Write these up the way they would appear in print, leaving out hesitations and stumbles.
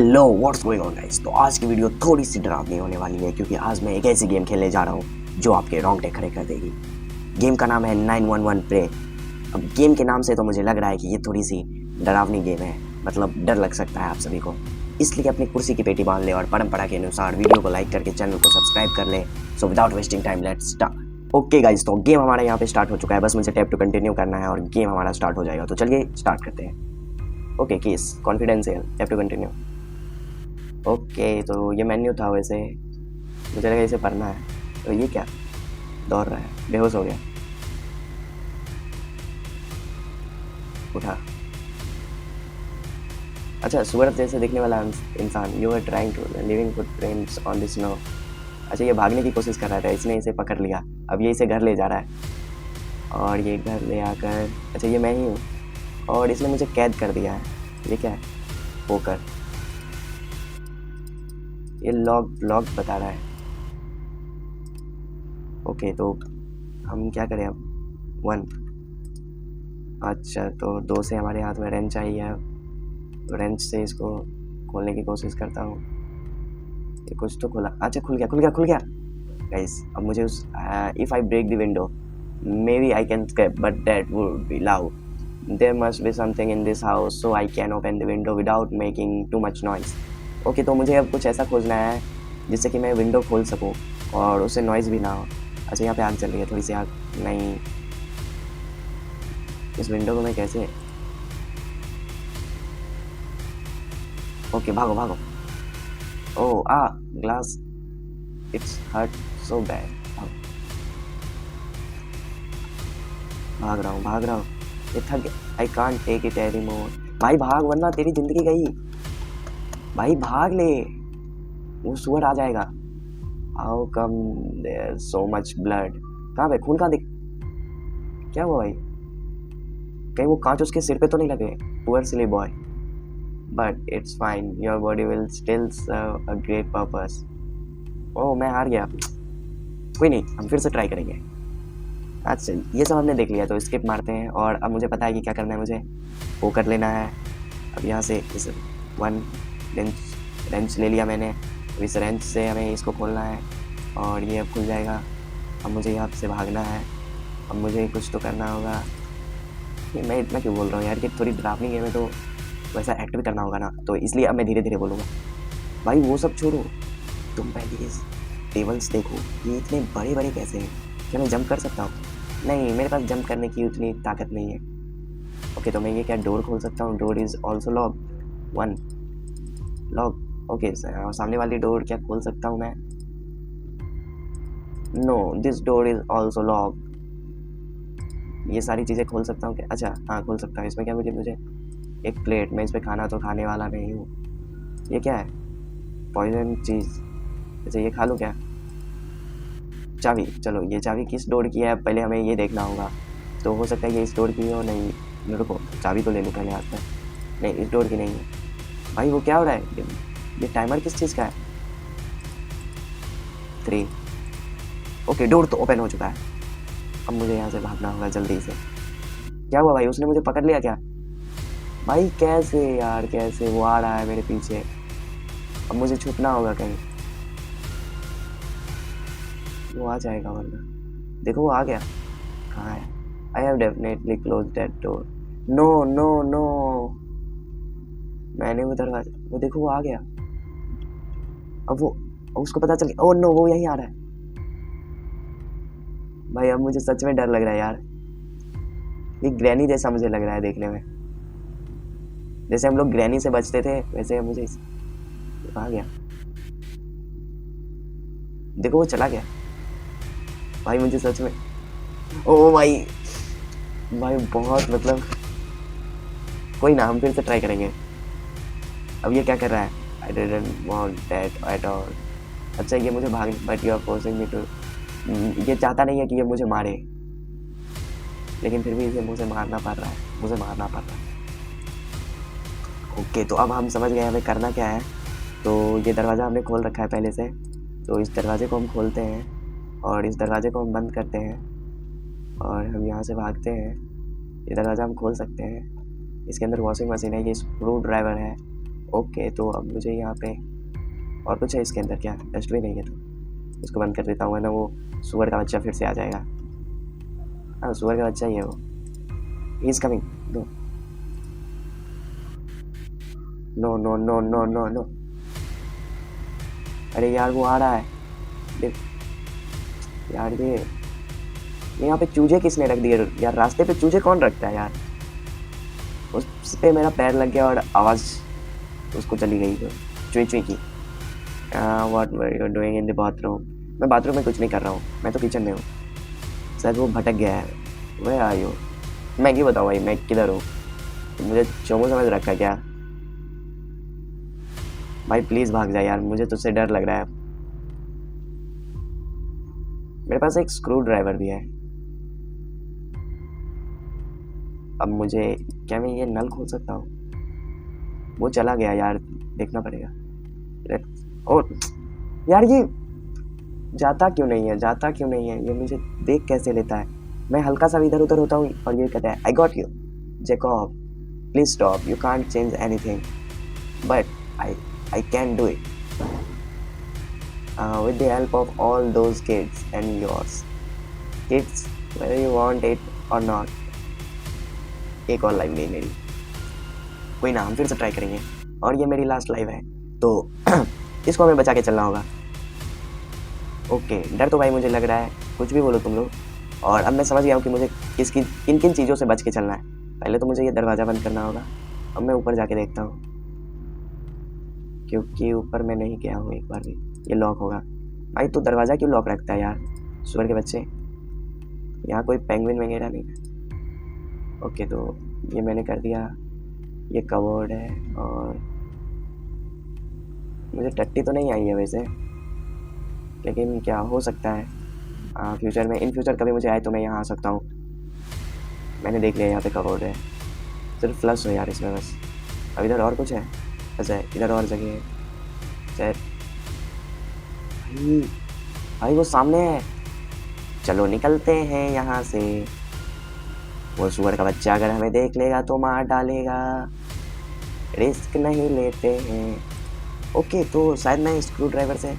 Hello what's going on guys. तो आज की वीडियो थोड़ी सी डरावनी होने वाली है क्योंकि आज मैं एक ऐसी गेम खेलने जा रहा हूँ जो आपके रोंगटे खड़े कर देगी। गेम का नाम है 911 प्रे। अब गेम के नाम से तो मुझे लग रहा है कि ये थोड़ी सी डरावनी गेम है, मतलब डर लग सकता है आप सभी को। इसलिए अपनी कुर्सी की पेटी बांध ले और परंपरा के अनुसार वीडियो को लाइक करके चैनल को सब्सक्राइब कर ले। So without wasting time let's start. Okay guys, तो गेम हमारा यहाँ पे स्टार्ट हो चुका है, बस मुझे टैप टू कंटिन्यू करना है और गेम हमारा स्टार्ट हो जाएगा। तो चलिए स्टार्ट करते हैं। Okay case confidential, tap to continue. Okay, तो ये मेन्यू था। वैसे मुझे लगा इसे पढ़ना है। तो ये क्या दौड़ रहा है, बेहोश हो गया, उठा। अच्छा, सुअर जैसे दिखने वाला इंसान। You are trying to living footprints on the snow. अच्छा, ये भागने की कोशिश कर रहा था, इसने इसे पकड़ लिया। अब ये इसे घर ले जा रहा है और ये घर ले आकर, अच्छा ये मैं ही हूँ और इसने मुझे कैद कर दिया है। ये क्या है? पोकर। ये लॉग बता रहा है। ओके, तो हम क्या करें अब? 1। अच्छा, तो 2 से हमारे हाथ में रेंच आई है। तो रेंच से इसको खोलने की कोशिश करता हूँ। ये कुछ तो खुला। अच्छा, खुल गया गाइस। अब मुझे उस if I break the window may be I can escape but that would be loud. There must be something in this house so I can open the window without making too much noise. Okay, तो मुझे अब कुछ ऐसा खोजना है जिससे कि मैं विंडो खोल सकूँ और उससे नॉइज़ भी ना हो। अच्छा, यहाँ पे आग चल रही है, थोड़ी सी आग। नहीं, इस विंडो को मैं कैसे? ओके, भागो। Oh glass, it's hurt so bad. भाग रहा हूँ। ये थक गया। I can't take it any more. भाई भाग, वरना तेरी जिंदगी गई। भाई भाग ले, वो सुअर आ जाएगा। How come there so much blood? कहाँ पे खून? कहाँ दिख? क्या हुआ भाई? कहीं वो कांच उसके सिर पे तो नहीं लगे? Poor silly boy. But it's fine, your body will still serve a great purpose. Oh, मैं हार गया। कोई नहीं, हम फिर से ट्राई करेंगे। अच्छा, ये सब हमने देख लिया, तो स्किप मारते हैं। और अब मुझे पता है कि क्या करना है। मुझे पोकर लेना है। अब यहाँ से इस 1 रेंच ले लिया मैंने। अब इस रेंच से हमें इसको खोलना है और ये अब खुल जाएगा। अब मुझे यहाँ से भागना है। अब मुझे कुछ तो करना होगा। मैं इतना क्यों बोल रहा हूँ यार, कि थोड़ी डरावनी गेम है तो वैसा एक्ट भी करना होगा ना, तो इसलिए अब मैं धीरे धीरे बोलूँगा। भाई वो सब छोड़ो, तुम पहले इस टेबल्स देखो, ये इतने बड़े बड़े कैसे हैं? क्या मैं जंप कर सकता हूँ? नहीं, मेरे पास जंप करने की उतनी ताकत नहीं है। ओके, तो मैं ये क्या डोर खोल सकता हूँ? Door is also lock. 1 lock. Okay, सामने वाली डोर क्या खोल सकता हूँ मैं? No, this door is also lock. ये सारी चीज़ें खोल सकता हूँ क्या? अच्छा हाँ, खोल सकता हूँ। इसमें क्या मिले मुझे? एक प्लेट। मैं इस पर खाना तो खाने वाला नहीं हूँ। ये क्या है? पॉइजन चीज़। अच्छा, ये खा लूँ क्या? चाबी। चलो, ये चाबी किस डोर की है पहले हमें ये देखना होगा। तो हो सकता है ये इस डोर की हो। नहीं, रुको, चाबी तो ले लूँ पहले हाथ में। नहीं, इस डोर की नहीं है। भाई वो क्या हो रहा है? ये टाइमर किस चीज़ का है? 3। ओके, डोर तो ओपन हो चुका है। अब मुझे यहाँ से भागना होगा जल्दी से। क्या हुआ भाई, उसने मुझे पकड़ लिया क्या? भाई कैसे यार, कैसे? वो आ रहा है मेरे पीछे। अब मुझे छुपना होगा कहीं, वो आ जाएगा वरना। देखो वो आ गया। कहाँ है? I have definitely close that door. No, मैंने वो दरवाजा, वो देखो वो आ गया। अब उसको पता चल गया। ओह नो, वो यहीं आ रहा है। भाई अब मुझे सच में डर लग रहा है यार। ये ग्रैनी जैसा मुझे लग रहा है देखने में। जैसे हम लोग ग्रैनी से बचते थे वैसे मुझे कहाँ गया? देखो वो चला गया। भाई मुझे सच में, ओ भाई बहुत, मतलब कोई ना, हम फिर से ट्राई करेंगे। अब ये क्या कर रहा है? I didn't want that at all. अच्छा, ये मुझे भाग, but you are forcing me to. ये चाहता नहीं है कि ये मुझे मारे, लेकिन फिर भी इसे मुझे मारना पड़ रहा है। ओके, तो अब हम समझ गए हमें करना क्या है। तो ये दरवाज़ा हमने खोल रखा है पहले से, तो इस दरवाजे को हम खोलते हैं और इस दरवाजे को हम बंद करते हैं और हम यहाँ से भागते हैं। ये दरवाज़ा हम खोल सकते हैं। इसके अंदर वॉशिंग मशीन है, ये स्क्रू ड्राइवर है ओके, तो अब मुझे यहाँ पे और कुछ है इसके अंदर क्या? डस्टबिन नहीं है तो इसको बंद कर देता हूँ, वरना वो सुअर का बच्चा फिर से आ जाएगा। हाँ, सुअर का बच्चा ही है वो। He is coming. No no no no no no no. अरे यार वो आ रहा है। देख यार, ये यहाँ पे चूजे किसने रख दिए यार? रास्ते पे चूजे कौन रखता है यार? उस पे मेरा पैर लग गया और आवाज़ उसको चली गई, तो चुई चुई की। What were you doing in the bathroom? मैं बाथरूम में कुछ नहीं कर रहा हूँ, मैं तो किचन में हूँ। शायद वो भटक गया है। Where are you? मैं क्यों बताऊँ भाई मैं किधर हूँ? मुझे चोमू समझ रखा क्या? भाई प्लीज़ भाग जा यार, मुझे तुझसे डर लग रहा है। मेरे पास एक स्क्रू ड्राइवर भी है। अब मुझे क्या मैं ये नल खोल सकता हूँ? वो चला गया यार, देखना पड़ेगा। ओ यार, ये जाता क्यों नहीं है? जाता क्यों नहीं है? ये मुझे देख कैसे लेता है? मैं हल्का सा इधर उधर होता हूँ और ये कहता है I got you Jacob, please stop, you can't change anything but I can do it with the help of all those kids and yours kids, whether you want it or not. एक और live गई मेरी। कोई ना, हम फिर से try करेंगे। और ये मेरी लास्ट लाइव है, तो इसको हमें बचा के चलना होगा। ओके, डर तो भाई मुझे लग रहा है, कुछ भी बोलो तुम लोग। और अब मैं समझ गया हूँ कि मुझे किन किन चीज़ों से बच के चलना है। पहले तो मुझे ये दरवाज़ा बंद करना होगा। अब मैं ऊपर जाके देखता हूँ, क्योंकि ऊपर मैं नहीं गया हूँ एक बार भी। ये लॉक होगा। भाई तू दरवाज़ा क्यों लॉक रखता है यार, सुअर के बच्चे? यहाँ कोई पेंगुइन वगैरह नहीं है। ओके, तो ये मैंने कर दिया। ये कवर्ड है, और मुझे टट्टी तो नहीं आई है वैसे, लेकिन क्या हो सकता है फ्यूचर में, इन फ्यूचर कभी मुझे आए तो मैं यहाँ आ सकता हूँ। मैंने देख लिया यहाँ पे कवर्ड है, सिर्फ फ्लश हो यार इसमें बस। अब इधर और कुछ है? अच्छा, इधर और जगह है शायद। भाई भाई वो सामने है। चलो निकलते हैं यहाँ से। वो सुअर का बच्चा अगर हमें देख लेगा तो मार डालेगा, रिस्क नहीं लेते हैं। ओके, तो शायद मैं स्क्रू ड्राइवर से,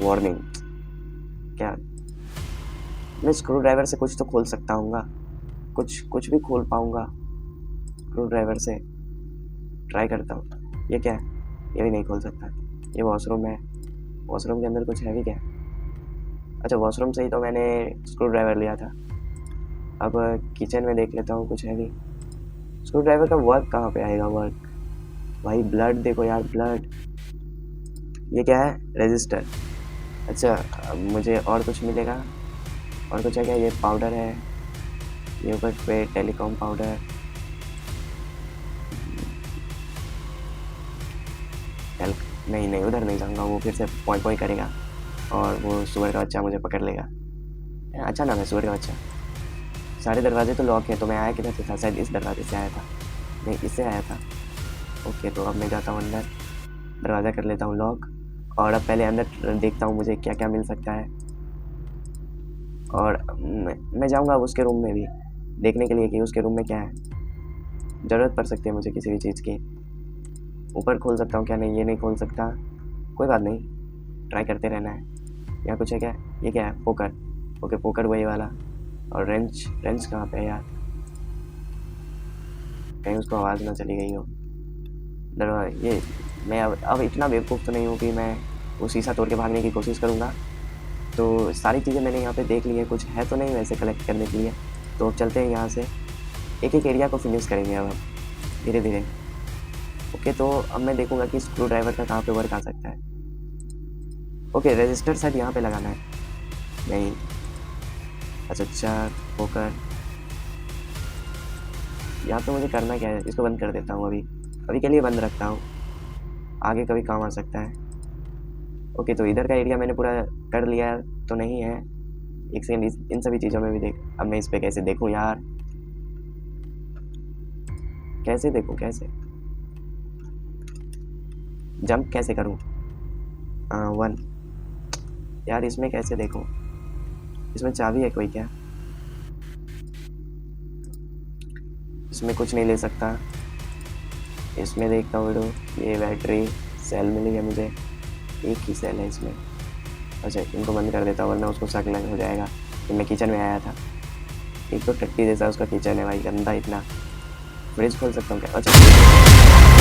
वार्निंग, क्या मैं स्क्रू ड्राइवर से कुछ तो खोल सकता हूँ? कुछ भी खोल पाऊँगा स्क्रू ड्राइवर से? ट्राई करता हूँ। ये क्या है? ये भी नहीं खोल सकता। ये वॉशरूम है, वॉशरूम के अंदर कुछ है भी क्या? अच्छा, वॉशरूम से ही तो मैंने स्क्रू ड्राइवर लिया था। अब किचन में देख लेता हूँ, कुछ है भी? स्क्रू ड्राइवर का वर्क कहाँ पे आएगा? वर्क भाई, ब्लड देखो यार, ब्लड। ये क्या है? रजिस्टर। अच्छा, अब मुझे और कुछ मिलेगा? और कुछ है क्या? ये पाउडर है, योगर्ट पे टेलीकॉम पाउडर। नहीं नहीं, उधर नहीं जाऊँगा, वो फिर से पॉइंट पॉइंट करेगा और वो सुअर का बच्चा मुझे पकड़ लेगा। अच्छा ना, मैं सुअर का बच्चा। सारे दरवाजे तो लॉक हैं, तो मैं आया किधर से था? शायद इस दरवाजे से आया था। नहीं, इससे आया था। ओके, तो अब मैं जाता हूँ अंदर, दरवाज़ा कर लेता हूँ लॉक, और अब पहले अंदर देखता हूँ मुझे क्या क्या मिल सकता है। और मैं जाऊँगा उसके रूम में भी देखने के लिए कि उसके रूम में क्या है। ज़रूरत पड़ सकती है मुझे किसी भी चीज़ की। ऊपर खोल सकता हूँ क्या? नहीं, ये नहीं खोल सकता। कोई बात नहीं, ट्राई करते रहना है। यहाँ कुछ है क्या? ये क्या है? पोकर। ओके, पोकर वही वाला। और रेंच, रेंच कहाँ पे है यार? कहीं उसको आवाज़ ना चली गई हो। दरवाजा ये, मैं अब इतना बेवकूफ़ तो नहीं हूँ कि मैं वो शीशा तोड़ के भागने की कोशिश करूँगा। तो सारी चीज़ें मैंने यहाँ पे देख ली है, कुछ है तो नहीं वैसे कलेक्ट करने के लिए। तो अब चलते हैं यहाँ से, एक एक एरिया को फिनिश करेंगे अब धीरे धीरे। ओके, तो अब मैं देखूँगा कि स्क्रू ड्राइवर का कहाँ पे वर्क आ सकता है। ओके, रजिस्टर शायद यहाँ पे लगाना है। नहीं, अच्छा, पोकर। यहाँ पे मुझे करना क्या है? इसको बंद कर देता हूँ, अभी के लिए बंद रखता हूँ, आगे कभी काम आ सकता है। ओके, तो इधर का एरिया मैंने पूरा कर लिया तो नहीं है? एक सेकंड, इन सभी चीज़ों में भी देख। अब मैं इस पे कैसे देखूँ यार? कैसे देखूँ? कैसे जंप कैसे करूँ? 1। यार इसमें कैसे देखूँ? इसमें चाबी है कोई क्या? इसमें कुछ नहीं ले सकता। इसमें देखता हूँ वीडियो। ये बैटरी सेल मिली है मुझे, एक ही सेल है इसमें। अच्छा इनको बंद कर देता हूँ वरना उसको शक लग हो जाएगा कि मैं किचन में आया था। एक तो टट्टी जैसा उसका किचन है भाई, गंदा इतना। फ्रिज खोल सकता हूँ क्या? अच्छा